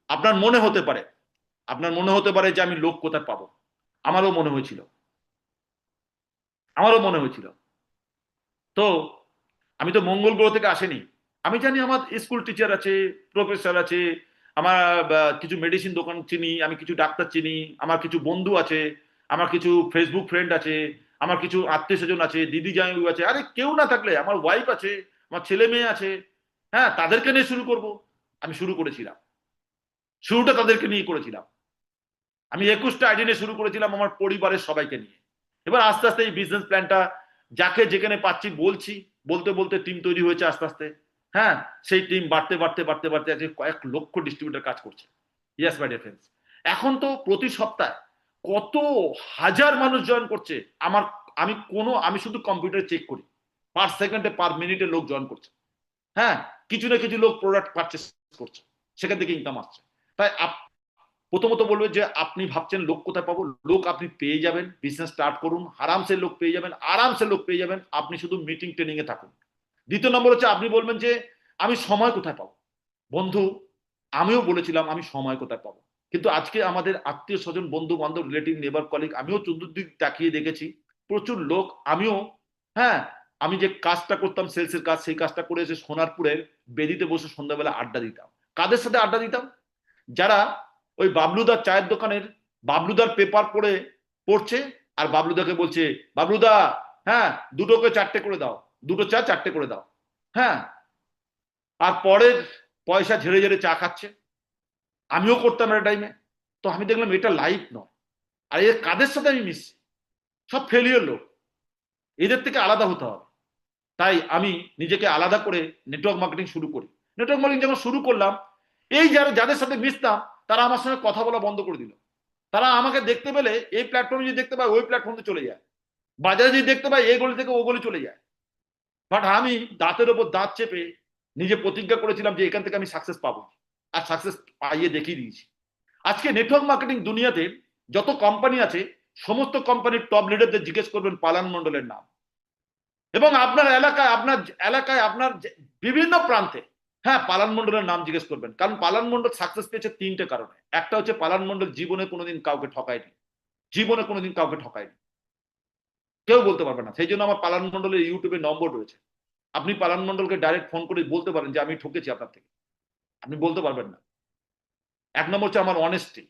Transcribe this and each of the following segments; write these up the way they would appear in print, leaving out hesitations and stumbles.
আপনার মনে হতে পারে, আপনার মনে হতে পারে যে আমি লোক কোথায় পাবো। আমারও মনে হয়েছিল, আমারও মনে হয়েছিল। তো আমি তো মঙ্গল গ্রহ থেকে আসেনি। আমি জানি আমার স্কুল টিচার আছে, প্রফেসর আছে, আমার কিছু মেডিসিন দোকান চিনি, আমি কিছু ডাক্তার চিনি, আমার কিছু বন্ধু আছে, আমার কিছু ফেসবুক ফ্রেন্ড আছে, আমার কিছু আত্মীয় স্বজন আছে, দিদি জামাইবাবু আছে, আরে কেউ না থাকলে আমার ওয়াইফ আছে, আমার ছেলে মেয়ে আছে। হ্যাঁ, তাদেরকে নিয়ে শুরু করব। আমি শুরু করেছিলাম, শুরুটা তাদেরকে নিয়ে করেছিলাম। আমি 21টা আইডি নিয়ে শুরু করেছিলাম আমার পরিবারের সবাইকে নিয়ে। এবার আস্তে আস্তে এই বিজনেস প্ল্যানটা যাকে যেখানে পাচ্ছি বলছি, বলতে বলতে টিম তৈরি হয়েছে আস্তে আস্তে। হ্যাঁ, সেই টিম বাড়তে বাড়তে বাড়তে বাড়তে আজকে কয়েক লক্ষ ডিস্ট্রিবিউটার কাজ করছে। Yes my dear friends. এখন তো প্রতি সপ্তাহে কত হাজার মানুষ জয়েন করছে আমার। আমি শুধু কম্পিউটার চেক করি, পার সেকেন্ডে পার মিনিটে লোক জয়েন করছে। হ্যাঁ, কিছু না কিছু লোক প্রোডাক্ট পারচেস করছে, সেখান থেকে ইনকাম আসছে। তাই প্রথমত বলবো যে আপনি ভাবছেন লোক কোথায় পাবো, লোক আপনি পেয়ে যাবেন। বিজনেস স্টার্ট করুন, আরামসে লোক পেয়ে যাবেন, আরামসে লোক পেয়ে যাবেন। আপনি শুধু মিটিং ট্রেনিং এ থাকুন। দ্বিতীয় নম্বর হচ্ছে আপনি বলবেন যে আমি সময় কোথায় পাবো। বন্ধু, আমিও বলেছিলাম আমি সময় কোথায় পাবো, কিন্তু আজকে আমাদের আত্মীয় স্বজন, বন্ধু বান্ধব, রিলেটিভ, নেবার, কলিগ, আমিও চতুর্দিক তাকিয়ে দেখেছি প্রচুর লোক। আমিও, হ্যাঁ, আমি যে কাজটা করতাম সেলসের কাজ, সেই কাজটা করে এসে সোনারপুরের বেদিতে বসে সন্ধ্যাবেলা আড্ডা দিতাম। কাদের সাথে আড্ডা দিতাম? যারা ওই বাবলুদার চায়ের দোকানের বাবলুদার পেপার পড়ছে, আর বাবলুদাকে বলছে, বাবলুদা, হ্যাঁ, দুটোকে চারটে করে দাও, দুটো চা চারটে করে দাও। হ্যাঁ, আর পরের পয়সা ঝেড়ে ঝেড়ে চা খাচ্ছে। আমিও করতাম একটা টাইমে। তো আমি দেখলাম এটা লাইফ নয়। আর এর কাদের সাথে আমি মিশছি? সব ফেলিওর লোক। এদের থেকে আলাদা হতে হবে। তাই আমি নিজেকে আলাদা করে নেটওয়ার্ক মার্কেটিং শুরু করি। নেটওয়ার্ক মার্কেটিং যখন শুরু করলাম, এই যাদের সাথে মিশতাম তারা আমার সঙ্গে কথা বলা বন্ধ করে দিল। তারা আমাকে দেখতে পেলে এই প্ল্যাটফর্মে যদি দেখতে পায় ওই প্ল্যাটফর্মে চলে যায়, বাজারে যদি দেখতে পায় এই গলি থেকে ও গলি চলে যায়। বাট আমি দাঁতের ওপর দাঁত চেপে নিজে প্রতিজ্ঞা করেছিলাম যে এখান থেকে আমি সাকসেস পাবো, আর সাকসেস পাইয়ে দেখিয়ে দিয়েছি। আজকে নেটওয়ার্ক মার্কেটিং দুনিয়াতে যত কোম্পানি আছে, সমস্ত কোম্পানির টপ লিডারদের জিজ্ঞেস করবেন পালান মন্ডলের নাম। এবং আপনার এলাকায় বিভিন্ন প্রান্তে, হ্যাঁ, পালান মন্ডলের নাম জিজ্ঞেস করবেন। কারণ পালান মন্ডল সাকসেস পেয়েছে তিনটে কারণে। একটা হচ্ছে পালান মন্ডল জীবনে কোনোদিন কাউকে ঠকায়নি, জীবনে কোনোদিন কাউকে ঠকায়নি, কেউ বলতে পারবে না। সেই জন্য আমার পালান মন্ডলের ইউটিউবে নম্বর রয়েছে। আপনি পালান মন্ডলকে ডাইরেক্ট ফোন করে বলতে পারেন যে আমি ঠকেছি আপনার থেকে, আপনি বলতে পারবেন না। এক নম্বর হচ্ছে আমার অনেস্টি,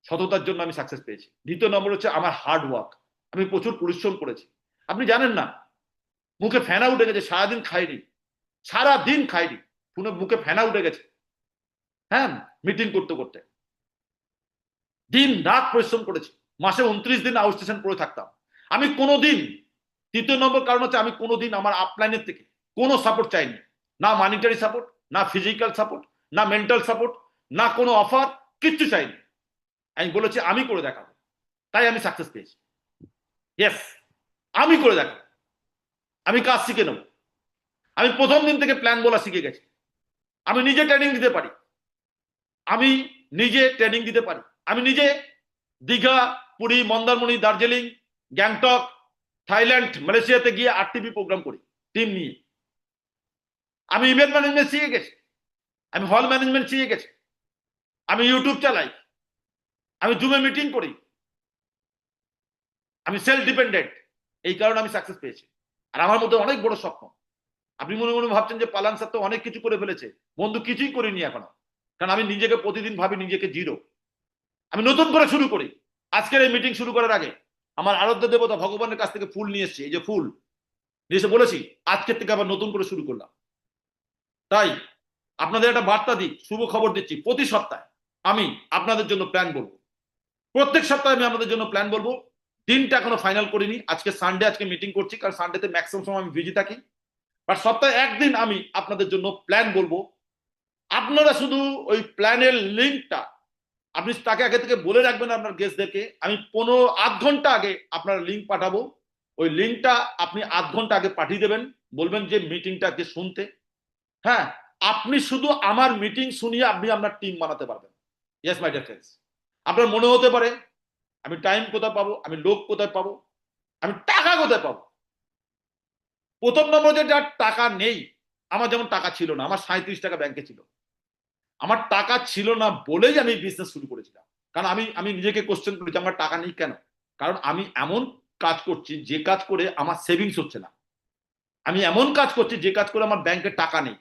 সততার জন্য আমি সাকসেস পেয়েছি। দ্বিতীয় নম্বর হচ্ছে আমার হার্ড ওয়ার্ক, আমি প্রচুর পরিশ্রম করেছি। আপনি জানেন না, মুখে ফেনা উঠে গেছে, সারাদিন খাইনি, সারাদিন খাইনি, শুনে মুখে ফেনা উঠে গেছে। হ্যাঁ, মিটিং করতে করতে দিন রাত পরিশ্রম করেছি। মাসে 29 দিন আউট স্টেশন পড়ে থাকতাম। আমি কোনোদিন, তৃতীয় নম্বর কারণ হচ্ছে আমি কোনোদিন আমার আপলাইনের থেকে কোনো সাপোর্ট চাইনি। না মানিটারি সাপোর্ট, না ফিজিক্যাল সাপোর্ট, না মেন্টাল সাপোর্ট, না কোনো অফার, কিচ্ছু চাইনি। আমি বলেছি আমি করে দেখাবো, তাই আমি সাকসেস পেয়েছি। ইয়েস, আমি করে দেখাবো, আমি কাজ শিখে নেব। আমি প্রথম দিন থেকে প্ল্যান বলা শিখে গেছি। আমি নিজে ট্রেনিং দিতে পারি, আমি নিজে ট্রেনিং দিতে পারি। আমি নিজে দীঘা, পুরী, মন্দারমণি, দার্জিলিং, গ্যাংটক, থাইল্যান্ড, মালয়েশিয়াতে গিয়ে আরটিপি প্রোগ্রাম করি টিম নিয়ে। আমি ইভেন্ট ম্যানেজমেন্ট শিখে গেছি, আমি হল ম্যানেজমেন্ট শিখে গেছি, আমি ইউটিউব চালাই, আমি জুমে মিটিং করি, আমি সেলফ ডিপেন্ডেন্ট। এই কারণে আমি সাকসেস পেয়েছি। আর আমার মধ্যে অনেক বড় স্বপ্ন। আপনি মনে মনে ভাবছেন যে পালান স্যার তো অনেক কিছু করে ফেলেছে। বন্ধু, কিছুই করিনি এখনো। কারণ আমি নিজেকে প্রতিদিন ভাবি নিজেকে জিরো। আমি নতুন করে শুরু করি। আজকের এই মিটিং শুরু করার আগে আমার আরাধ্য দেবতা ভগবানের কাছ থেকে ফুল নিয়ে এসেছি, এই যে ফুল নিয়ে এসে বলেছি আজকের থেকে আবার নতুন করে শুরু করলাম। তাই আপনাদের একটা বার্তা দিই, শুভ খবর দিচ্ছি, প্রতি সপ্তাহে আমি আপনাদের জন্য প্ল্যান বলবো। প্রত্যেক সপ্তাহে আমি আপনাদের জন্য প্ল্যান বলবো। দিনটা এখনো ফাইনাল করিনি, আজকে সানডে, আজকে মিটিং করছি কারণ সানডেতে ম্যাক্সিমাম সময় আমি বিজি থাকি। বাট সপ্তাহে একদিন আমি আপনাদের জন্য প্ল্যান বলবো। আপনারা শুধু ওই প্ল্যানের লিঙ্কটা আপনি তাকে আগে থেকে বলে রাখবেন আপনার গেস্টদেরকে। আমি 15 আধ ঘন্টা আগে আপনার লিঙ্ক পাঠাবো। ওই লিঙ্কটা আপনি আধ ঘন্টা আগে পাঠিয়ে দেবেন, বলবেন যে মিটিংটাকে শুনতে। হ্যাঁ, আপনি শুধু আমার মিটিং শুনিয়ে আপনি আপনার টিম বানাতে পারবেন। Yes my dear friends. আপনার মনে হতে পারে আমি টাইম কোথায় পাবো, আমি লোক কোথায় পাবো, আমি টাকা কোথায় পাবো। প্রথম নম্বর যে যার টাকা নেই, আমার যেমন টাকা ছিল না, আমার 37 টাকা ব্যাংকে ছিল। আমার টাকা ছিল না বলেই আমি বিজনেস শুরু করেছিলাম। কারণ আমি আমি নিজেকে কোশ্চেন করি যে আমার টাকা নেই কেন। কারণ আমি এমন কাজ করছি যে কাজ করে আমার সেভিংস হচ্ছে না, আমি এমন কাজ করছি যে কাজ করে আমার ব্যাংকে টাকা নেই।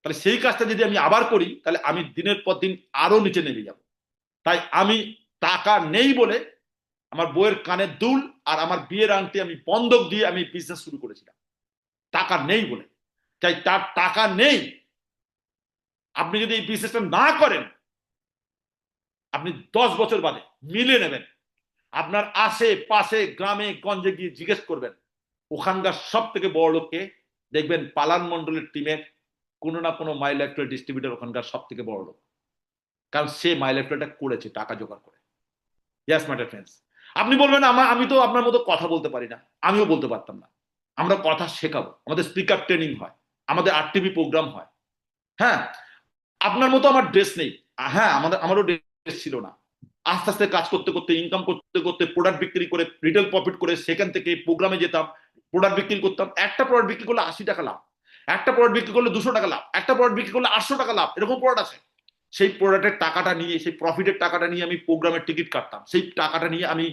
তাহলে সেই কাজটা যদি আমি আবার করি তাহলে আমি দিনের পর দিন আরো নিচে নেমে যাব। তাই আমি টাকা নেই বলে আমার বইয়ের কানের দুল আর আমার বিয়ের আংটি আমি বন্ধক দিয়ে আমি বিজনেস শুরু করেছিলাম, টাকা নেই বলে। তাই তার টাকা নেই, আপনি যদি এই বিজনেসটা না করেন, আপনি 10 বছর বাদে মিলে নেবেন, আপনার আশেপাশে গ্রামে গঞ্জে গিয়ে জিজ্ঞেস করবেন ওখানকার সব থেকে বড় লোককে, দেখবেন পালান মন্ডলের টিমের কোনো না কোনো মাই লাইফস্টাইল ডিস্ট্রিবিউটর ওখানকার সব থেকে বড় লোক। কারণ সে মাই লাইফস্টাইলটা করেছে টাকা জোগাড় করে। Yes my friends. আপনি বলবেন আমি তো আপনার মতো কথা বলতে পারি না, আমিও বলতে পারতাম না। আমরা কথা শেখাবো, আমাদের স্পিকার ট্রেনিং হয়, আমাদের আরটিভি প্রোগ্রাম হয়। হ্যাঁ, আপনার মতো আমার ড্রেস নেই। হ্যাঁ, আমারও ড্রেস ছিল না। আস্তে আস্তে কাজ করতে করতে, ইনকাম করতে করতে, প্রোডাক্ট বিক্রি করে, রিটেল প্রফিট করে, সেখান থেকে প্রোগ্রামে যেতাম, প্রোডাক্ট বিক্রি করতাম। একটা প্রোডাক্ট বিক্রি করলে 80 টাকা লাভ, একটা প্রোডাক্ট বিক্রি করলে 200 টাকা লাভ, একটা প্রোডাক্ট বিক্রি করলে 800 টাকা লাভ, এরকম প্রোডাক্ট আছে। সেই প্রোডাক্টের টাকাটা নিয়ে, সেই প্রফিটের টাকাটা নিয়ে আমি প্রোগ্রামের টিকিট কাটতাম, সেই টাকাটা নিয়ে আমি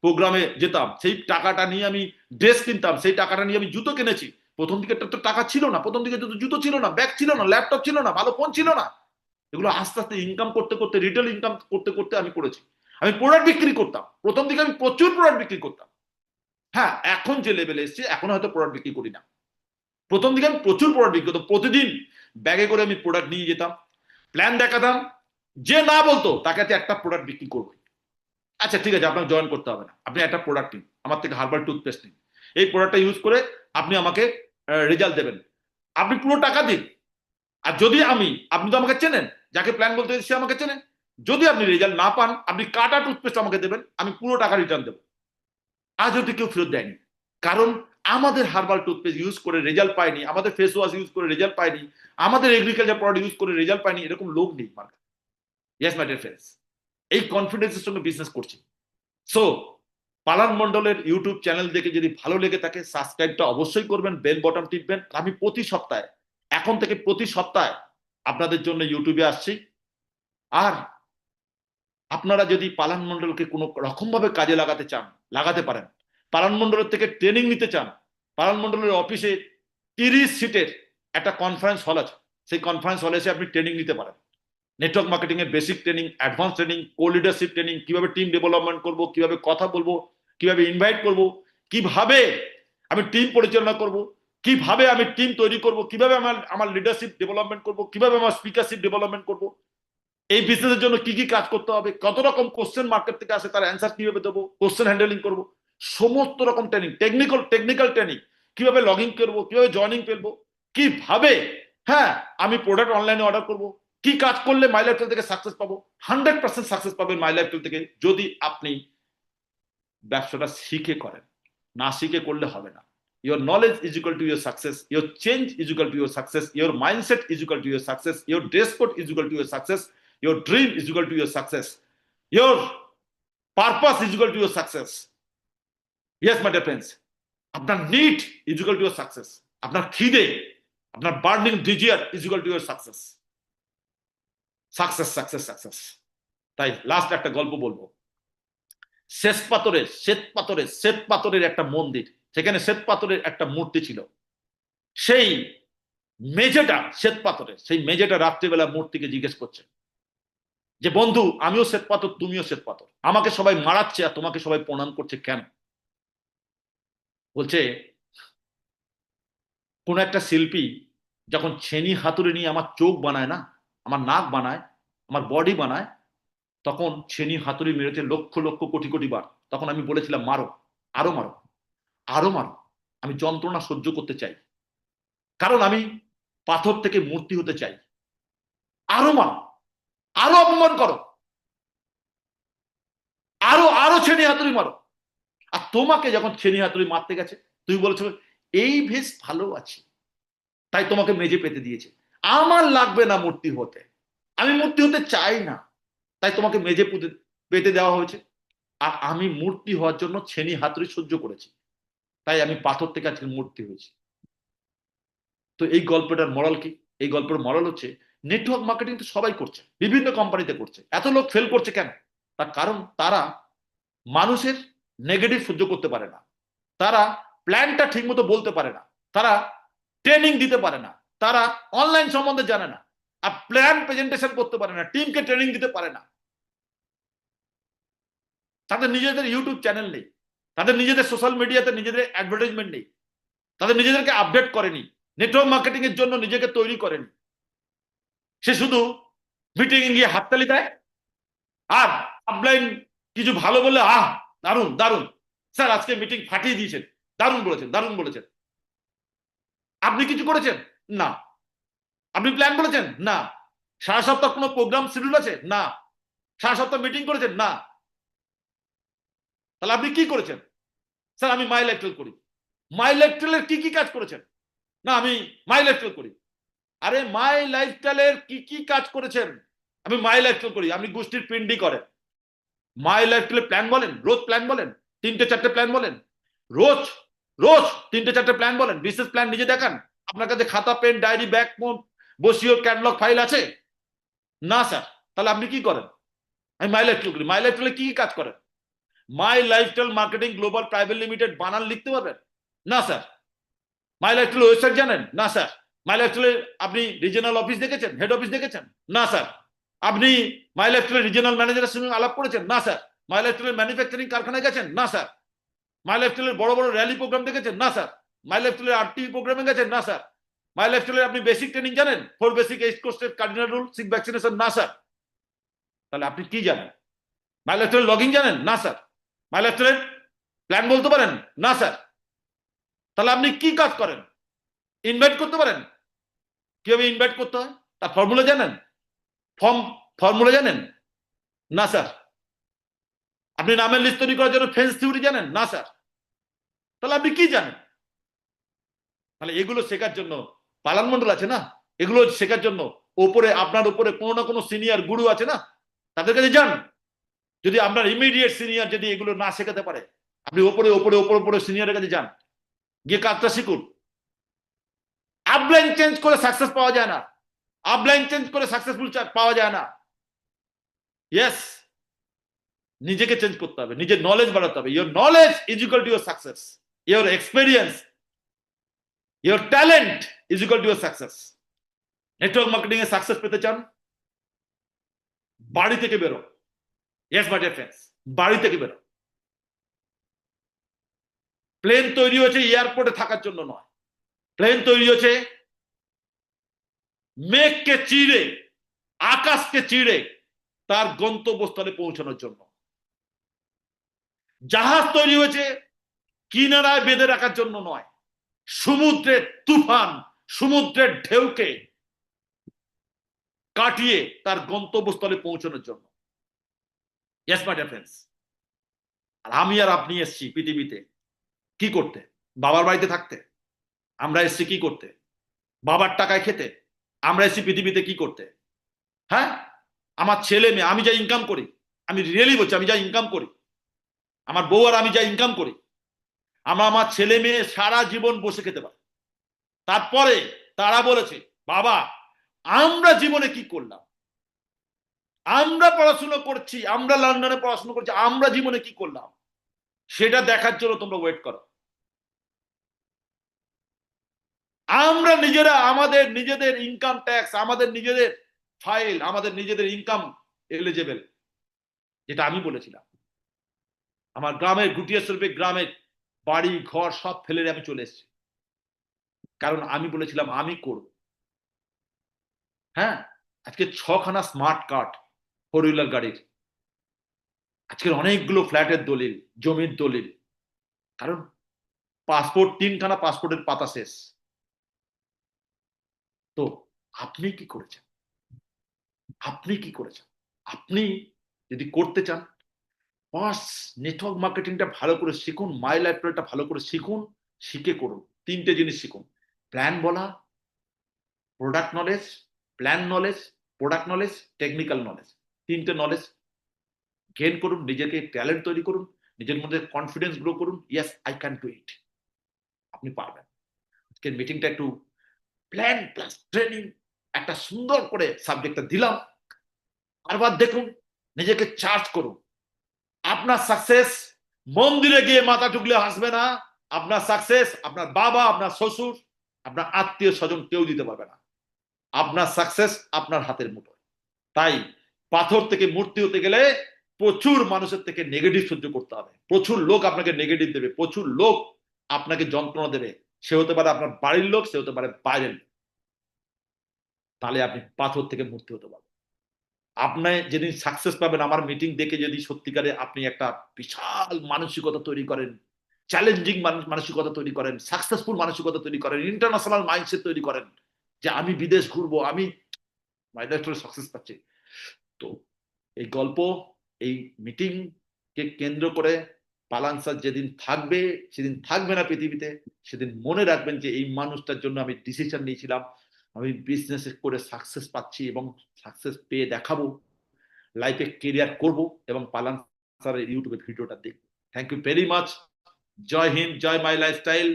প্রোগ্রামে যেতাম, সেই টাকাটা নিয়ে আমি ড্রেস কিনতাম, সেই টাকাটা নিয়ে আমি জুতো কিনেছি। প্রথম দিকে তো টাকা ছিল না, প্রথম দিকে তো জুতো ছিল না, ব্যাগ ছিল না, ল্যাপটপ ছিল না, ভালো ফোন ছিল না। এগুলো আস্তে আস্তে ইনকাম করতে করতে, রিটেল ইনকাম করতে করতে আমি করেছি। আমি প্রোডাক্ট বিক্রি করতাম, প্রথম দিকে আমি প্রচুর প্রোডাক্ট বিক্রি করতাম। হ্যাঁ, এখন যে লেভেলে এসেছি এখন হয়তো প্রোডাক্ট বিক্রি করি না। প্রথম দিকে আমি প্রচুর প্রোডাক্ট বিক্রি করতাম, প্রতিদিন ব্যাগে করে আমি প্রোডাক্ট নিয়ে যেতাম, প্ল্যান দেখাতাম। যে না বলতো তাকে একটা প্রোডাক্ট বিক্রি করবো। আচ্ছা ঠিক আছে, আপনাকে জয়েন করতে হবে না, আপনি একটা প্রোডাক্ট নিন, আমার থেকে হার্বাল টুথপেস্ট নিন, এই প্রোডাক্টটা ইউজ করে আপনি আমাকে রেজাল্ট দেবেন, আপনি পুরো টাকা দিন। আর যদি আপনি তো আমাকে চেনেন, যাকে প্ল্যান বলতে সে আমাকে চেনেন, যদি আপনি রেজাল্ট না পান আপনি কাটা টুথপেস্ট আমাকে দেবেন, আমি পুরো টাকা রিটার্ন দেবো। আজ অব্দি কেউ ফেরত দেয়নি, কারণ আমাদের হার্বাল টুথপেস্ট ইউজ করে রেজাল্ট পায়নি, আমাদের ফেস ওয়াশ ইউজ করে রেজাল্ট পায়নি, আমাদের এগ্রিকালচার প্রোডাক্ট ইউজ করে রেজাল্ট পায়নি, এরকম লোক নেই মার্কেটে। ইয়েস মাই ডিয়ার ফ্রেন্ডস, এই কনফিডেন্সের সঙ্গে বিজনেস করছি। সো পালান মন্ডলের ইউটিউব চ্যানেল দেখে যদি ভালো লেগে থাকে সাবস্ক্রাইবটা অবশ্যই করবেন, বেল বটন টিপবেন। আমি প্রতি সপ্তাহে, এখন থেকে প্রতি সপ্তাহে আপনাদের জন্য ইউটিউবে আসছি। আর আপনারা যদি পালান মন্ডলকে কোনো রকম ভাবে কাজে লাগাতে চান, লাগাতে পারেন। পালান মন্ডলের থেকে ট্রেনিং নিতে চান, পালান মন্ডলের অফিসে 30 সিটের একটা কনফারেন্স হল আছে, সেই কনফারেন্স হলে এসে আপনি ট্রেনিং নিতে পারেন। নেটওয়ার্ক মার্কেটিং এর বেসিক ট্রেনিং, অ্যাডভান্স ট্রেনিং, কো লিডারশিপ ট্রেনিং, কিভাবে টিম ডেভেলপমেন্ট করব, কিভাবে কথা বলবো, কিভাবে ইনভাইট করব, কিভাবে আমি টিম পরিচালনা করব, কিভাবে আমি টিম তৈরি করব, কিভাবে আমার লিডারশিপ ডেভেলপমেন্ট করব, কিভাবে আমার স্পিকারশিপ ডেভেলপমেন্ট করব, এই বিজনেসের জন্য কি কি কাজ করতে হবে, কত রকম কোশ্চেন মার্কেট থেকে আসে তার অ্যান্সার কিভাবে দেবো, কোশ্চেন হ্যান্ডেলিং করব, সমস্ত রকম ট্রেনিং, টেকনিক্যাল ট্রেনিং, কিভাবে লগ ইন করবো, কিভাবে জয়নিং ফেলবো, কিভাবে হ্যাঁ আমি প্রোডাক্ট অনলাইনে অর্ডার করব, কি কাজ করলে মাই লাইফস্টাইল থেকে সাকসেস পাবো। 100% সাকসেস পাবেন মাই লাইফস্টাইল থেকে যদি আপনি ব্যবসাটা শিখে করেন, না শিখে করলে হবে না। Your knowledge is equal to your success, your change is equal to your success, your mindset is equal to your success, your dress code is equal to your success, your dream is equal to your success, your purpose is equal to your success. Yes my dear friends, আপনার need is equal to your success, আপনার খিদে, আপনার burning desire is equal to your success. Success success success. তাই last একটা গল্প বলবো। শ্বেত পাথরের একটা মন্দির, সেখানে শ্বেত পাথরের একটা মূর্তি ছিল। সেই মেঝেটা শ্বেত পাথরের, সেই মেঝেটা রাত্রিবেলা মূর্তিকে জিজ্ঞেস করছে যে বন্ধু আমিও শ্বেত পাথর, তুমিও শ্বেত পাথর, আমাকে সবাই মারাচ্ছে আর তোমাকে সবাই প্রণাম করছে কেন? বলছে কোন একটা শিল্পী যখন ছেনি হাতুড়ি নিয়ে আমার চোখ বানায় না, আমার নাক বানায়, আমার বডি বানায়, তখন ছেনি হাতুড়ি মেরেছে লক্ষ লক্ষ কোটি কোটি বার। তখন আমি বলেছিলাম মারো, আরো মারো, আরো মারো, আমি যন্ত্রণা সহ্য করতে চাই, কারণ আমি পাথর থেকে মূর্তি হতে চাই। আরো মারো, আরো অপমান করো, আরো আরো ছেনি হাতুড়ি মারো। আর তোমাকে যখন ছেনি হাতুড়ি মারতে গেছে তুমি বলেছো এই বেশ ভালো আছি, তাই তোমাকে মেজে পেতে দিয়েছে। আমার লাগবে না মূর্তি হতে, আমি মূর্তি হতে চাই না, তাই তোমাকে মেজে পেতে দেওয়া হয়েছে। আর আমি মূর্তি হওয়ার জন্য ছেনি হাতুড়ি সহ্য করেছি, তাই আমি পাথর থেকে আজকে মূর্তি হয়েছি। তো এই গল্পটার মরাল কি? এই গল্পের মরাল হচ্ছে নেটওয়ার্ক মার্কেটিং তো সবাই করছে, বিভিন্ন কোম্পানিতে করছে, এত লোক ফেল করছে কেন? তার কারণ তারা মানুষের নেগেটিভ সহ্য করতে পারে না, তারা প্ল্যানটা ঠিক মতো বলতে পারে না, তারা ট্রেনিং দিতে পারে না, তারা অনলাইন সম্বন্ধে জানে না, আর প্ল্যান প্রেজেন্টেশন করতে পারে না, টিমকে ট্রেনিং দিতে পারে না, তাদের নিজেদের ইউটিউব চ্যানেল নেই, তাদের নিজেদের সোশ্যাল মিডিয়াতে নিজেদের অ্যাডভার্টাইজমেন্ট নেই, তাদের নিজেদেরকে আপডেট করেনি, নেটওয়ার্ক মার্কেটিং এর জন্য নিজেকে তৈরি করেনি। সে শুধু মিটিং এ গিয়ে হাততালি দেয়, আর আপলাইন কিছু ভালো বললে দারুণ দারুণ স্যার, আজকে মিটিং ফাটিয়ে দিয়েছেন, দারুণ বলেছেন দারুণ বলেছেন। আপনি কিছু করেছেন? না। আপনি প্ল্যান বলেছেন? না। সারা সপ্তাহ কোনো প্রোগ্রাম শিডিউল আছে? না। সারা সপ্তাহ মিটিং করেছেন? না। তাহলে আপনি কি করেছেন? স্যার আমি মাই লাইফস্টাইল করি। মাই লাইফস্টাইলের কি কি কাজ করেছেন? না আমি মাই লাইফস্টাইল করি। আরে মাই লাইফস্টাইলের কি কি কাজ করেছেন? আমি মাই লাইফস্টাইল করি। আপনি গোষ্ঠীর পিন্ডি করেন। মাই লাইফস্টাইলের প্ল্যান বলেন, রোজ প্ল্যান বলেন, 3-4টে প্ল্যান বলেন, রোজ রোজ 3-4টে প্ল্যান বলেন, বিশেষ প্ল্যান নিজে দেখান। আপনার কাছে খাতা পেন ডায়েরি ব্যাগ বসিও ক্যাটালগ ফাইল আছে? না স্যার। তাহলে আপনি কি করেন? আমি মাই লাইফস্টাইল করি। মাই লাইফস্টাইলে কি কি কাজ করেন? মাই lifestyle marketing global private limited বানান লিখতে পারবেন? না স্যার। মাই লাইফস্টাইল ওয়েবসাইট জানেন? না স্যার। মাই লাইফস্টাইলে আপনি রিজিওনাল অফিস দেখেছেন, হেড অফিস দেখেছেন? না স্যার। আপনি মাই লাইফস্টাইলের রিজিওনাল ম্যানেজারের সঙ্গে আলাপ করেছেন? না স্যার। মাই লাইফস্টাইলের ম্যানুফ্যাকচারিং কারখানায় গেছেন? না স্যার। মাই লাইফস্টাইলের বড় বড় র্যালি প্রোগ্রাম দেখেছেন? না স্যার। মাই লাইফস্টাইলের আরটিভি প্রোগ্রামে গেছেন? না স্যার। মাই লাইফস্টাইলের আপনি বেসিক ট্রেনিং জানেন? 4 বেসিক 8 কোর্সের কার্ডিনাল রুল 6 ভ্যাকসিনেশন? না স্যার। তাহলে আপনি কি জানেন? মাই লাইফস্টাইলের লগইন জানেন? না স্যার। মাই লাইফস্টাইলের প্ল্যান বলতে পারেন? না স্যার। তাহলে আপনি কি কাজ করেন? ইনভাইট করতে পারেন? কিভাবে ইনভাইট করতে হয় তার ফর্মুলা জানেন? ফর্মুলা জানেন? না স্যার। আপনি নামের লিস্ট তৈরি করার জন্য ফেন্স থিওরি জানেন? না স্যার। তাহলে আপনি কি জানেন? তাহলে এগুলো শেখার জন্য পালান মন্ডল আছে না, এগুলো শেখার জন্য ওপরে আপনার উপরে কোনো না কোনো সিনিয়র গুরু আছে না, তাদের কাছে যান। যদি আপনার ইমিডিয়েট সিনিয়র যদি এগুলো না শেখাতে পারে, আপনি ওপরে ওপরে ওপরে ওপরে সিনিয়রের কাছে যান, গিয়ে কাজটা শিখুন। আপলাইন চেঞ্জ করে সাকসেস পাওয়া যায় না, আপলাইন চেঞ্জ করে সাকসেসফুল পাওয়া যায় না। ইয়েস, নিজেকে চেঞ্জ করতে হবে, নিজের নলেজ বাড়াতে হবে। Your knowledge is equal to your success, your experience, your talent is equal to your success. Network marketing A success পেতে চান? বাড়ি থেকে বেরো। ইয়েস মাই ডিয়ার ফ্রেন্ডস, বাড়ি থেকে বেরো। প্লেন তৈরি হয়েছে এয়ারপোর্টে থাকার জন্য নয়, প্লেন তৈরি হয়েছে মেঘকে চিড়ে, আকাশকে চিড়ে তার গন্তব্যস্থলে পৌঁছানোর জন্য। জাহাজ তৈরি হয়েছে কিনারায় বেঁধে রাখার জন্য নয়, সমুদ্রের তুফান, সমুদ্রের ঢেউকে কাটিয়ে তার গন্তব্যস্থলে পৌঁছানোর জন্য। ইয়েস মাই ডিয়ার ফ্রেন্ডস, আর আমি আর আপনি এসছি পৃথিবীতে কি করতে? বাবার বাড়িতে থাকতে। আমরা এসছি কি করতে? বাবার টাকায় খেতে। আমরা এসছি পৃথিবীতে কি করতে? হ্যাঁ, আমার ছেলে মেয়ে, আমি যা ইনকাম করি, আমি রিয়েলি বলছি, আমি যা ইনকাম করি, আমার বউ আর আমি যা ইনকাম করি, আমার ছেলে মেয়ে সারা জীবন বসে খেতে পারে। তারপরে তারা বলেছে, বাবা আমরা জীবনে কি করলাম, আমরা পড়াশোনা করছি, আমরা লন্ডনে পড়াশোনা করছি, আমরা জীবনে কি করলাম, সেটা দেখার জন্য তোমরা ওয়েট করো। আমরা নিজেরা আমাদের নিজেদের ইনকাম ট্যাক্স, আমাদের নিজেদের ফাইল, আমাদের নিজেদের ইনকাম এলিজেবল, যেটা আমি বলেছিলাম। আমার গ্রামের গুটিয়াশরীফে গ্রামের বাড়ি ঘর সব ফেলে আমি চলে এসেছি, কারণ আমি বলেছিলাম আমি করব। হ্যাঁ, আজকে 6খানা স্মার্ট কার্ড 4 হুইলার গাড়ির, আজকের অনেকগুলো ফ্ল্যাটের দলিল, জমির দলিল, কারণ পাসপোর্ট 3খানা পাসপোর্টের পাতা শেষ। তো আপনি কি করেছেন? আপনি কি করেছেন? আপনি যদি করতে চান, বাস নেটওয়ার্ক মার্কেটিংটা ভালো করে শিখুন, মাই লাইফস্টাইলটা ভালো করে শিখুন, শিখে করুন। 3টে জিনিস শিখুন: প্ল্যান বলা, product knowledge, plan knowledge, product knowledge, technical knowledge. 3টে নলেজ গেইন করুন, নিজেকে ট্যালেন্ট তৈরি করুন, নিজের মধ্যে কনফিডেন্স গ্রো করুন। Yes I can do it. আপনি পারবেন। আজকের মিটিংটা একটু প্ল্যান প্লাস ট্রেনিং একটা সুন্দর করে সাবজেক্টটা দিলাম, বারবার দেখুন, নিজেকে চার্জ করুন। আপনার সাকসেস মন্দিরে গিয়ে মাথা টুকলে হাসবে না। আপনার সাকসেস আপনার বাবা, আপনার শ্বশুর, আপনার আত্মীয় স্বজন কেউ দিতে পারবে না। আপনার সাকসেস আপনার হাতের মুঠোয়। তাই পাথর থেকে মূর্তি হতে গেলে প্রচুর মানুষের থেকে নেগেটিভ সহ্য করতে হবে। প্রচুর লোক আপনাকে নেগেটিভ দেবে, প্রচুর লোক আপনাকে যন্ত্রণা দেবে। সে হতে পারে আপনার বাড়ির লোক, সে হতে পারে বাইরের লোক। তাহলে আপনি পাথর থেকে মূর্তি হতে পারবেন। আপনি যেদিন সাকসেস পাবেন, আমার মিটিং দেখে যদি সত্যিকারে আপনি একটা বিশাল মানসিকতা তৈরি করেন, চ্যালেঞ্জিং মানসিকতা তৈরি করেন, সাকসেসফুল মানসিকতা তৈরি করেন, ইন্টারন্যাশনাল মাইন্ডসেট তৈরি করেন, যে আমি বিদেশ ঘুরবো, আমি মাইন্ডের সাকসেস পাচ্ছি। তো এই গল্প, এই মিটিং কে কেন্দ্র করে পালান স্যার যেদিন থাকবে, সেদিন থাকবে না পৃথিবীতে, সেদিন মনে রাখবেন যে এই মানুষটার জন্য আমি ডিসিশন নিয়েছিলাম। আমি বিজনেস করে সাকসেস পাচ্ছি এবং সাকসেস পেয়ে দেখাবো, লাইফে কেরিয়ার করব, এবং পালান স্যারের ইউটিউবে ভিডিওটা দেখব। Thank you very much. Jai Hind, Jai my lifestyle.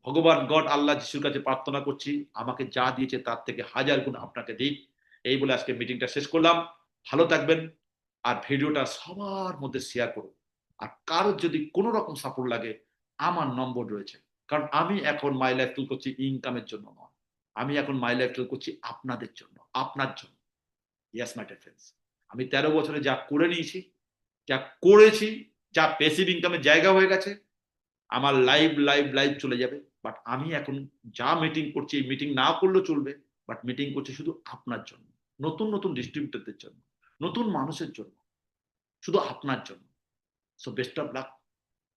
ভগবান গড আল্লাহ যিশুর কাছে প্রার্থনা করছি আমাকে যা দিয়েছে তার থেকে হাজার গুণ আপনাকে দিই। এই বলে আজকে মিটিংটা শেষ করলাম। ভালো থাকবেন, আর ভিডিওটা সবার মধ্যে শেয়ার করুন। আর কারোর যদি কোনো রকম সাপোর্ট লাগে, আমার নম্বর রয়েছে। কারণ আমি এখন মাই লাইফ টুল করছি ইনকামের জন্য নয়, আমি এখন মাই লাইফ টুল করছি আপনাদের জন্য, আপনার জন্য। ইয়েস মাই ডিয়ার ফ্রেন্ডস, আমি 13 বছরে যা করে নিয়েছি, যা করেছি, যা প্যাসিভ ইনকামের জায়গা হয়ে গেছে, আমার লাইভ লাইভ লাইভ চলে যাবে। বাট আমি এখন যা মিটিং করছি, এই মিটিং না করলেও চলবে, বাট মিটিং করছি শুধু আপনার জন্য, নতুন নতুন ডিস্ট্রিবিউটরদের জন্য, নতুন মানুষের জন্য, শুধু আপনার জন্য। So best of luck.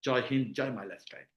Jai Hind, Jai my lifestyle.